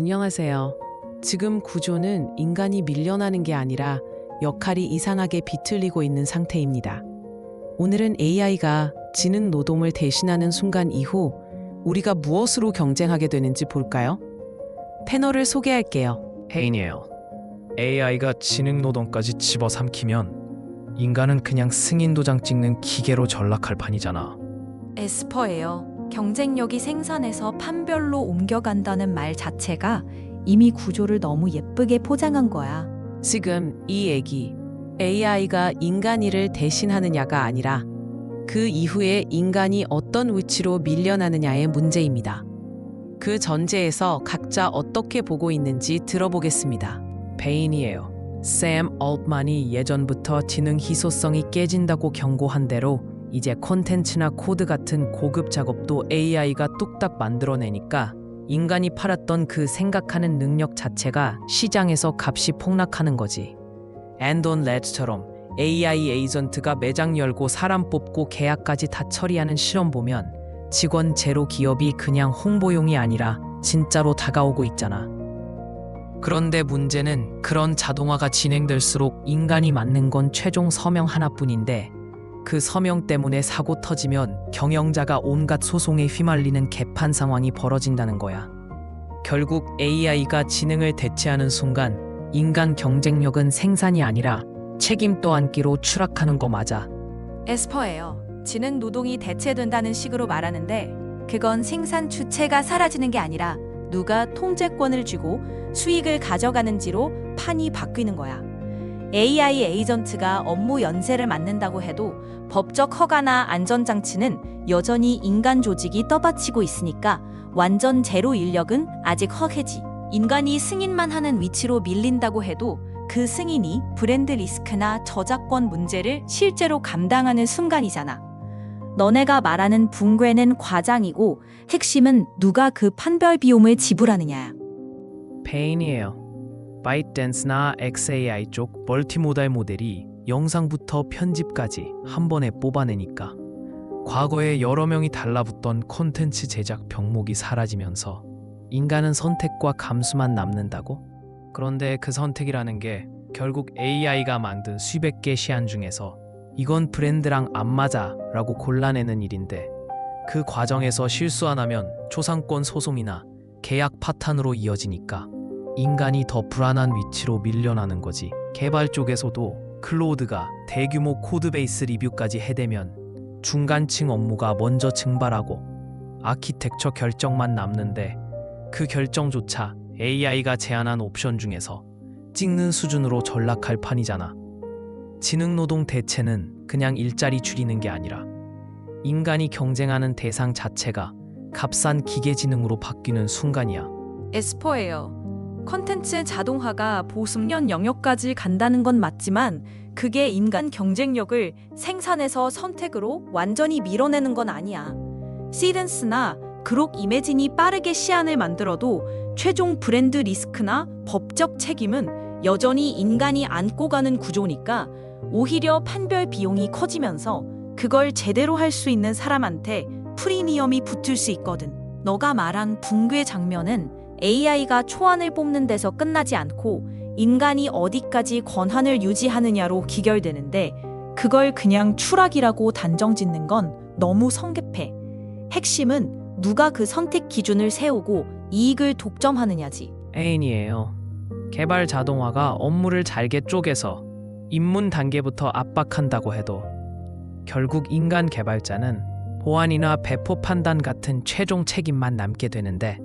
안녕하세요. 지금 구조는 인간이 밀려나는 게 아니라 역할이 이상하게 비틀리고 있는 상태입니다. 오늘은 AI가 지능 노동을 대신하는 순간 이후 우리가 무엇으로 경쟁하게 되는지 볼까요? 패널을 소개할게요. 혜인이에요. AI가 지능 노동까지 집어삼키면 인간은 그냥 승인 도장 찍는 기계로 전락할 판이잖아. 에스퍼예요. 경쟁력이 생산에서 판별로 옮겨간다는 말 자체가 이미 구조를 너무 예쁘게 포장한 거야. 지금 이 얘기, AI가 인간 일을 대신하느냐가 아니라 그 이후에 인간이 어떤 위치로 밀려나느냐의 문제입니다. 그 전제에서 각자 어떻게 보고 있는지 들어보겠습니다. 페인이에요. 샘 얼트만이 예전부터 지능 희소성이 깨진다고 경고한 대로 이제 콘텐츠나 코드 같은 고급 작업도 AI가 뚝딱 만들어내니까 인간이 팔았던 그 생각하는 능력 자체가 시장에서 값이 폭락하는 거지. 앤돈 레드처럼 AI 에이전트가 매장 열고 사람 뽑고 계약까지 다 처리하는 실험 보면 직원 제로 기업이 그냥 홍보용이 아니라 진짜로 다가오고 있잖아. 그런데 문제는 그런 자동화가 진행될수록 인간이 맞는 건 최종 서명 하나뿐인데 그 서명 때문에 사고 터지면 경영자가 온갖 소송에 휘말리는 개판 상황이 벌어진다는 거야. 결국 AI가 지능을 대체하는 순간 인간 경쟁력은 생산이 아니라 책임 떠안기로 추락하는 거 맞아. 에스퍼예요. 지능 노동이 대체된다는 식으로 말하는데 그건 생산 주체가 사라지는 게 아니라 누가 통제권을 쥐고 수익을 가져가는지로 판이 바뀌는 거야. AI 에이전트가 업무 연쇄를 맡는다고 해도 법적 허가나 안전장치는 여전히 인간 조직이 떠받치고 있으니까 완전 제로 인력은 아직 허해지. 인간이 승인만 하는 위치로 밀린다고 해도 그 승인이 브랜드 리스크나 저작권 문제를 실제로 감당하는 순간이잖아. 너네가 말하는 붕괴는 과장이고 핵심은 누가 그 판별 비용을 지불하느냐야. 페인이에요. 바이트댄스나 XAI 쪽 멀티모달 모델이 영상부터 편집까지 한 번에 뽑아내니까 과거에 여러 명이 달라붙던 콘텐츠 제작 병목이 사라지면서 인간은 선택과 감수만 남는다고? 그런데 그 선택이라는 게 결국 AI가 만든 수백 개 시안 중에서 이건 브랜드랑 안 맞아 라고 골라내는 일인데 그 과정에서 실수 하나면 초상권 소송이나 계약 파탄으로 이어지니까 인간이 더 불안한 위치로 밀려나는 거지. 개발 쪽에서도 클로우드가 대규모 코드베이스 리뷰까지 해대면 중간층 업무가 먼저 증발하고 아키텍처 결정만 남는데 그 결정조차 AI가 제안한 옵션 중에서 찍는 수준으로 전락할 판이잖아. 지능노동 대체는 그냥 일자리 줄이는 게 아니라 인간이 경쟁하는 대상 자체가 값싼 기계지능으로 바뀌는 순간이야. 에스퍼예요. 컨텐츠 자동화가 보습련 영역까지 간다는 건 맞지만 그게 인간 경쟁력을 생산에서 선택으로 완전히 밀어내는 건 아니야. 시den스나 그록 이매진이 빠르게 시안을 만들어도 최종 브랜드 리스크나 법적 책임은 여전히 인간이 안고 가는 구조니까 오히려 판별 비용이 커지면서 그걸 제대로 할 수 있는 사람한테 프리미엄이 붙을 수 있거든. 너가 말한 붕괴 장면은 AI가 초안을 뽑는 데서 끝나지 않고 인간이 어디까지 권한을 유지하느냐로 기결되는데 그걸 그냥 추락이라고 단정 짓는 건 너무 성급해. 핵심은 누가 그 선택 기준을 세우고 이익을 독점하느냐지. 애인이에요. 개발 자동화가 업무를 잘게 쪼개서 입문 단계부터 압박한다고 해도 결국 인간 개발자는 보안이나 배포 판단 같은 최종 책임만 남게 되는데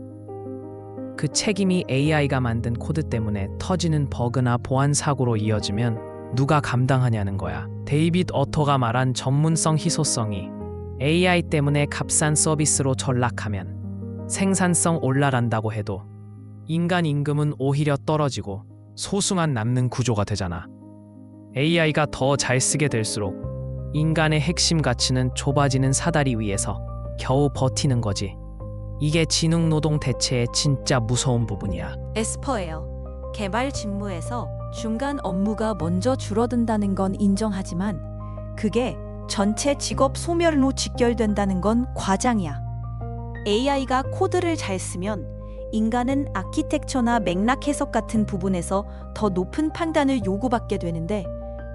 그 책임이 AI가 만든 코드 때문에 터지는 버그나 보안 사고로 이어지면 누가 감당하냐는 거야. 데이빗 어터가 말한 전문성 희소성이 AI 때문에 값싼 서비스로 전락하면 생산성 올라간다고 해도 인간 임금은 오히려 떨어지고 소수만 남는 구조가 되잖아. AI가 더 잘 쓰게 될수록 인간의 핵심 가치는 좁아지는 사다리 위에서 겨우 버티는 거지. 이게 지능노동 대체의 진짜 무서운 부분이야. 에스퍼예요. 개발 직무에서 중간 업무가 먼저 줄어든다는 건 인정하지만 그게 전체 직업 소멸로 직결된다는 건 과장이야. AI가 코드를 잘 쓰면 인간은 아키텍처나 맥락 해석 같은 부분에서 더 높은 판단을 요구받게 되는데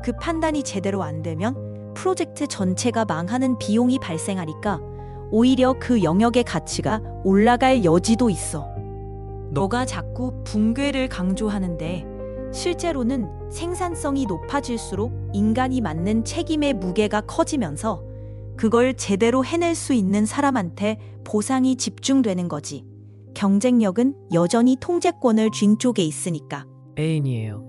그 판단이 제대로 안 되면 프로젝트 전체가 망하는 비용이 발생하니까 오히려 그 영역의 가치가 올라갈 여지도 있어. 너가 자꾸 붕괴를 강조하는데 실제로는 생산성이 높아질수록 인간이 맡는 책임의 무게가 커지면서 그걸 제대로 해낼 수 있는 사람한테 보상이 집중되는 거지. 경쟁력은 여전히 통제권을 쥔 쪽에 있으니까. 애인이에요.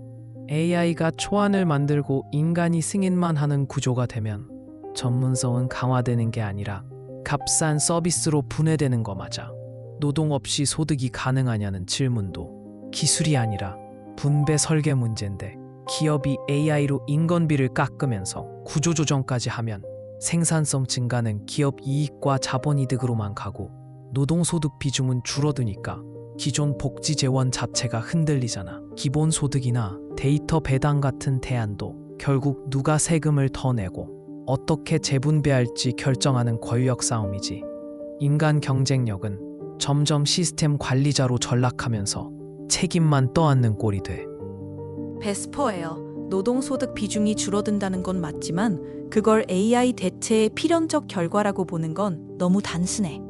AI가 초안을 만들고 인간이 승인만 하는 구조가 되면 전문성은 강화되는 게 아니라 값싼 서비스로 분해되는 거 맞아. 노동 없이 소득이 가능하냐는 질문도 기술이 아니라 분배 설계 문제인데 기업이 AI로 인건비를 깎으면서 구조조정까지 하면 생산성 증가는 기업 이익과 자본이득으로만 가고 노동소득 비중은 줄어드니까 기존 복지 재원 자체가 흔들리잖아. 기본소득이나 데이터 배당 같은 대안도 결국 누가 세금을 더 내고 어떻게 재분배할지 결정하는 권력 싸움이지. 인간 경쟁력은 점점 시스템 관리자로 전락하면서 책임만 떠안는 꼴이 돼. 베스퍼예요. 노동소득 비중이 줄어든다는 건 맞지만 그걸 AI 대체의 필연적 결과라고 보는 건 너무 단순해.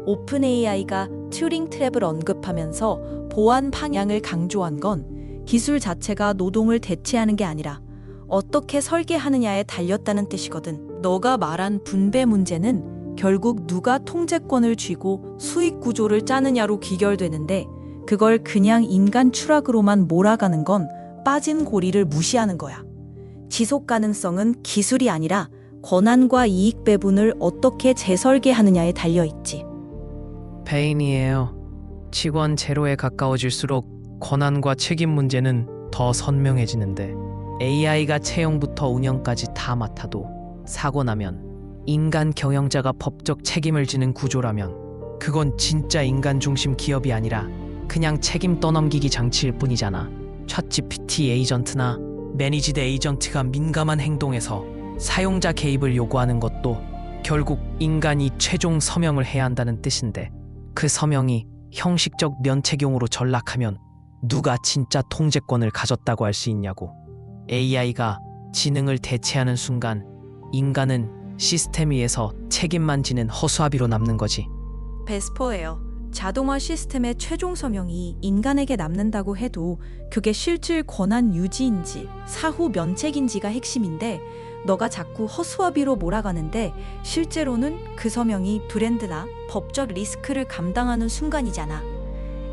오픈 AI가 튜링 트랩을 언급하면서 보안 방향을 강조한 건 기술 자체가 노동을 대체하는 게 아니라 어떻게 설계하느냐에 달렸다는 뜻이거든. 너가 말한 분배 문제는 결국 누가 통제권을 쥐고 수익 구조를 짜느냐로 귀결되는데 그걸 그냥 인간 추락으로만 몰아가는 건 빠진 고리를 무시하는 거야. 지속 가능성은 기술이 아니라 권한과 이익 배분을 어떻게 재설계하느냐에 달려있지. 페인이에요. 직원 제로에 가까워질수록 권한과 책임 문제는 더 선명해지는데 AI가 채용부터 운영까지 다 맡아도 사고 나면 인간 경영자가 법적 책임을 지는 구조라면 그건 진짜 인간 중심 기업이 아니라 그냥 책임 떠넘기기 장치일 뿐이잖아. 챗GPT 에이전트나 매니지드 에이전트가 민감한 행동에서 사용자 개입을 요구하는 것도 결국 인간이 최종 서명을 해야 한다는 뜻인데 그 서명이 형식적 면책용으로 전락하면 누가 진짜 통제권을 가졌다고 할 수 있냐고. AI가 지능을 대체하는 순간 인간은 시스템 위에서 책임만 지는 허수아비로 남는 거지. 베스퍼예요. 자동화 시스템의 최종 서명이 인간에게 남는다고 해도 그게 실질 권한 유지인지 사후 면책인지가 핵심인데 너가 자꾸 허수아비로 몰아가는데 실제로는 그 서명이 브랜드나 법적 리스크를 감당하는 순간이잖아.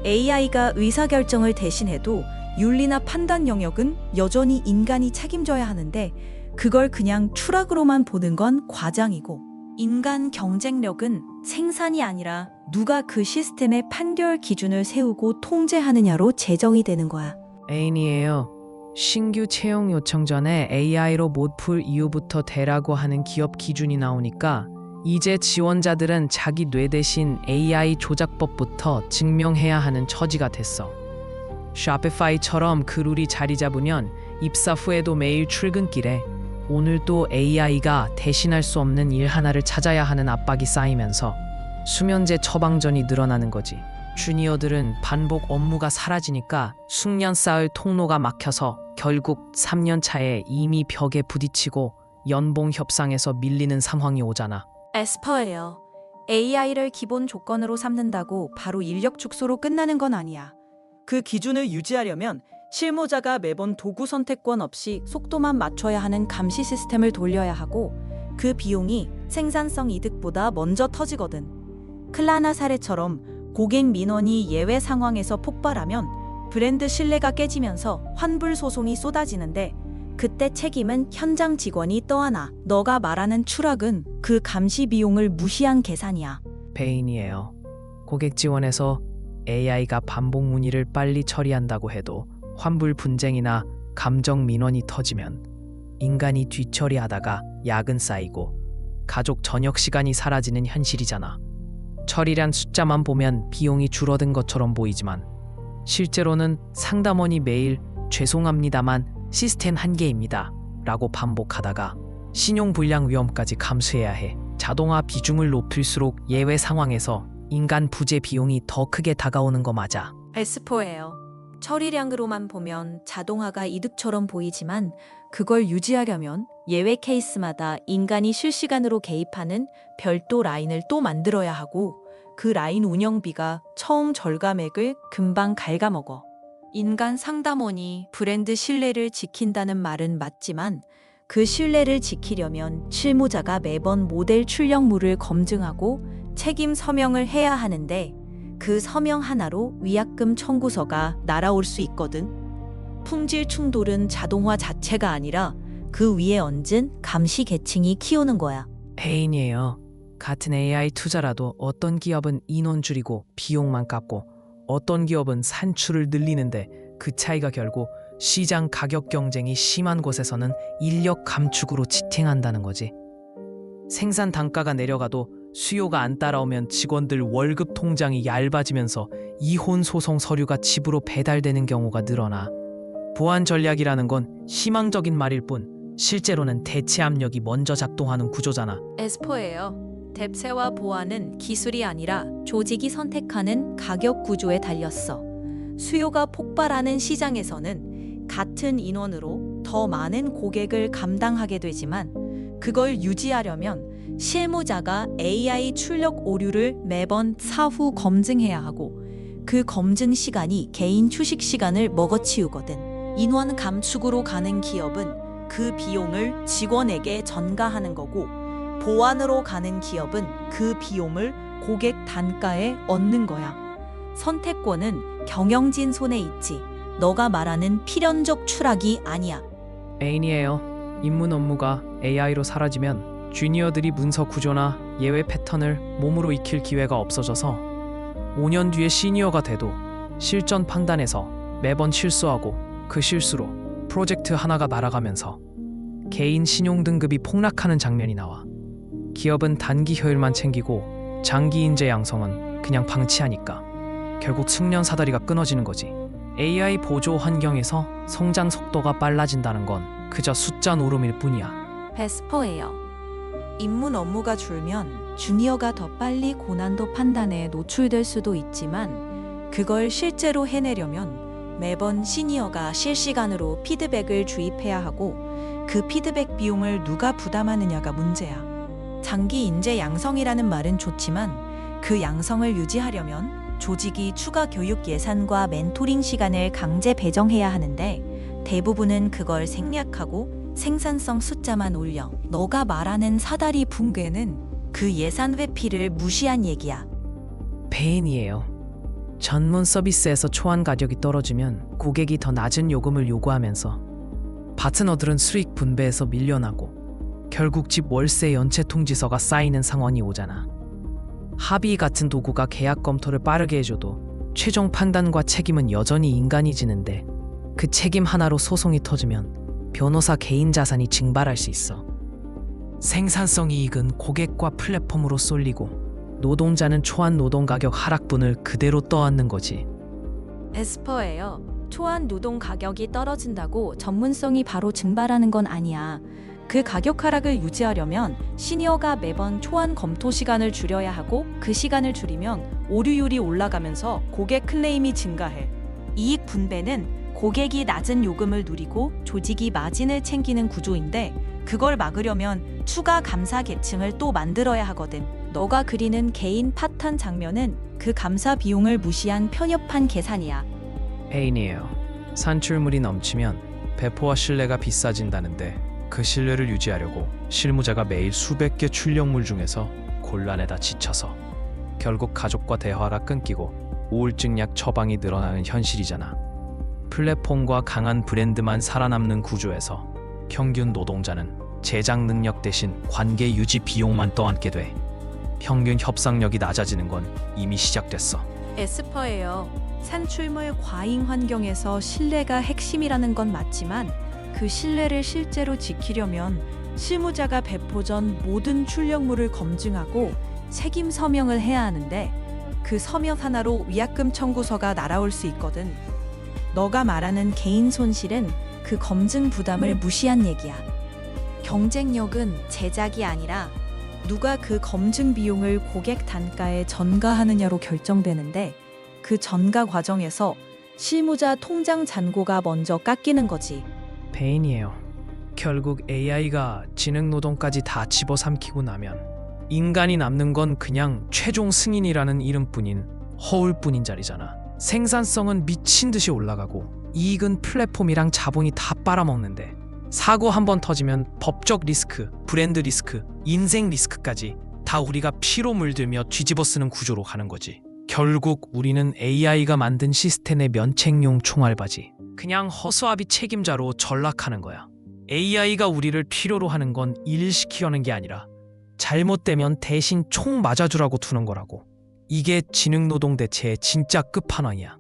AI가 의사결정을 대신해도 윤리나 판단 영역은 여전히 인간이 책임져야 하는데 그걸 그냥 추락으로만 보는 건 과장이고 인간 경쟁력은 생산이 아니라 누가 그 시스템의 판결 기준을 세우고 통제하느냐로 제정이 되는 거야. 애인이에요. 신규 채용 요청 전에 AI로 못 풀 이유부터 대라고 하는 기업 기준이 나오니까 이제 지원자들은 자기 뇌 대신 AI 조작법부터 증명해야 하는 처지가 됐어. 샤피파이처럼 그 룰이 자리 잡으면 입사 후에도 매일 출근길에 오늘도 AI가 대신할 수 없는 일 하나를 찾아야 하는 압박이 쌓이면서 수면제 처방전이 늘어나는 거지. 주니어들은 반복 업무가 사라지니까 숙련 쌓을 통로가 막혀서 결국 3년 차에 이미 벽에 부딪히고 연봉 협상에서 밀리는 상황이 오잖아. 에스퍼예요. AI를 기본 조건으로 삼는다고 바로 인력 축소로 끝나는 건 아니야. 그 기준을 유지하려면 실무자가 매번 도구 선택권 없이 속도만 맞춰야 하는 감시 시스템을 돌려야 하고 그 비용이 생산성 이득보다 먼저 터지거든. 클라나 사례처럼 고객 민원이 예외 상황에서 폭발하면 브랜드 신뢰가 깨지면서 환불 소송이 쏟아지는데 그때 책임은 현장 직원이 떠안아. 너가 말하는 추락은 그 감시 비용을 무시한 계산이야. 페인이에요. 고객 지원에서 AI가 반복 문의를 빨리 처리한다고 해도 환불 분쟁이나 감정 민원이 터지면 인간이 뒤처리하다가 야근 쌓이고 가족 저녁 시간이 사라지는 현실이잖아. 처리란 숫자만 보면 비용이 줄어든 것처럼 보이지만 실제로는 상담원이 매일 죄송합니다만 시스템 한계입니다 라고 반복하다가 신용불량 위험까지 감수해야 해. 자동화 비중을 높일수록 예외 상황에서 인간 부재 비용이 더 크게 다가오는 거 맞아. 에스포예요. 처리량으로만 보면 자동화가 이득처럼 보이지만 그걸 유지하려면 예외 케이스마다 인간이 실시간으로 개입하는 별도 라인을 또 만들어야 하고 그 라인 운영비가 처음 절감액을 금방 갉아먹어. 인간 상담원이 브랜드 신뢰를 지킨다는 말은 맞지만 그 신뢰를 지키려면 실무자가 매번 모델 출력물을 검증하고 책임 서명을 해야 하는데 그 서명 하나로 위약금 청구서가 날아올 수 있거든. 품질 충돌은 자동화 자체가 아니라 그 위에 얹은 감시 계층이 키우는 거야. 애인이에요. 같은 AI 투자라도 어떤 기업은 인원 줄이고 비용만 깎고 어떤 기업은 산출을 늘리는데 그 차이가 결국 시장 가격 경쟁이 심한 곳에서는 인력 감축으로 지탱한다는 거지. 생산 단가가 내려가도 수요가 안 따라오면 직원들 월급 통장이 얇아지면서 이혼 소송 서류가 집으로 배달되는 경우가 늘어나. 보안 전략이라는 건 희망적인 말일 뿐 실제로는 대체 압력이 먼저 작동하는 구조잖아. 에스포예요. 뎁세와 보안은 기술이 아니라 조직이 선택하는 가격 구조에 달렸어. 수요가 폭발하는 시장에서는 같은 인원으로 더 많은 고객을 감당하게 되지만 그걸 유지하려면 실무자가 AI 출력 오류를 매번 사후 검증해야 하고 그 검증 시간이 개인 휴식 시간을 먹어치우거든. 인원 감축으로 가는 기업은 그 비용을 직원에게 전가하는 거고 보안으로 가는 기업은 그 비용을 고객 단가에 얻는 거야. 선택권은 경영진 손에 있지. 너가 말하는 필연적 추락이 아니야. 애인이에요. 입문 업무가 AI로 사라지면 주니어들이 문서 구조나 예외 패턴을 몸으로 익힐 기회가 없어져서 5년 뒤에 시니어가 돼도 실전 판단에서 매번 실수하고 그 실수로 프로젝트 하나가 날아가면서 개인 신용 등급이 폭락하는 장면이 나와. 기업은 단기 효율만 챙기고 장기 인재 양성은 그냥 방치하니까 결국 숙련 사다리가 끊어지는 거지. AI 보조 환경에서 성장 속도가 빨라진다는 건 그저 숫자 노름일 뿐이야. 에스포예요. 입문 업무가 줄면 주니어가 더 빨리 고난도 판단에 노출될 수도 있지만 그걸 실제로 해내려면 매번 시니어가 실시간으로 피드백을 주입해야 하고 그 피드백 비용을 누가 부담하느냐가 문제야. 장기 인재 양성이라는 말은 좋지만 그 양성을 유지하려면 조직이 추가 교육 예산과 멘토링 시간을 강제 배정해야 하는데 대부분은 그걸 생략하고 생산성 숫자만 올려. 너가 말하는 사다리 붕괴는 그 예산 회피를 무시한 얘기야. 배인이에요. 전문 서비스에서 초안 가격이 떨어지면 고객이 더 낮은 요금을 요구하면서 파트너들은 수익 분배에서 밀려나고 결국 집 월세 연체 통지서가 쌓이는 상황이 오잖아. 합의 같은 도구가 계약 검토를 빠르게 해줘도 최종 판단과 책임은 여전히 인간이 지는데 그 책임 하나로 소송이 터지면 변호사 개인 자산이 증발할 수 있어. 생산성 이익은 고객과 플랫폼으로 쏠리고 노동자는 초안 노동 가격 하락분을 그대로 떠안는 거지. 에스퍼예요. 초안 노동 가격이 떨어진다고 전문성이 바로 증발하는 건 아니야. 그 가격 하락을 유지하려면 시니어가 매번 초안 검토 시간을 줄여야 하고 그 시간을 줄이면 오류율이 올라가면서 고객 클레임이 증가해. 이익 분배는 고객이 낮은 요금을 누리고 조직이 마진을 챙기는 구조인데 그걸 막으려면 추가 감사 계층을 또 만들어야 하거든. 너가 그리는 개인 파탄 장면은 그 감사 비용을 무시한 편협한 계산이야. 애인이에요. 산출물이 넘치면 배포와 신뢰가 비싸진다는데 그 신뢰를 유지하려고 실무자가 매일 수백 개 출력물 중에서 곤란에다 지쳐서 결국 가족과 대화가 끊기고 우울증 약 처방이 늘어나는 현실이잖아. 플랫폼과 강한 브랜드만 살아남는 구조에서 평균 노동자는 제작 능력 대신 관계 유지 비용만 떠안게 돼. 평균 협상력이 낮아지는 건 이미 시작됐어. 에스퍼예요. 산출물 과잉 환경에서 신뢰가 핵심이라는 건 맞지만 그 신뢰를 실제로 지키려면 실무자가 배포 전 모든 출력물을 검증하고 책임 서명을 해야 하는데 그 서명 하나로 위약금 청구서가 날아올 수 있거든. 너가 말하는 개인 손실은 그 검증 부담을 무시한 얘기야. 경쟁력은 제작이 아니라 누가 그 검증 비용을 고객 단가에 전가하느냐로 결정되는데 그 전가 과정에서 실무자 통장 잔고가 먼저 깎이는 거지. 페인이에요. 결국 AI가 지능 노동까지 다 집어삼키고 나면 인간이 남는 건 그냥 최종 승인이라는 이름뿐인 허울뿐인 자리잖아. 생산성은 미친 듯이 올라가고 이익은 플랫폼이랑 자본이 다 빨아먹는데 사고 한 번 터지면 법적 리스크, 브랜드 리스크, 인생 리스크까지 다 우리가 피로 물들며 뒤집어 쓰는 구조로 가는 거지. 결국 우리는 AI가 만든 시스템의 면책용 총알바지. 그냥 허수아비 책임자로 전락하는 거야. AI가 우리를 필요로 하는 건 일 시키려는 게 아니라 잘못되면 대신 총 맞아주라고 두는 거라고. 이게 지능노동 대체의 진짜 끝판왕이야.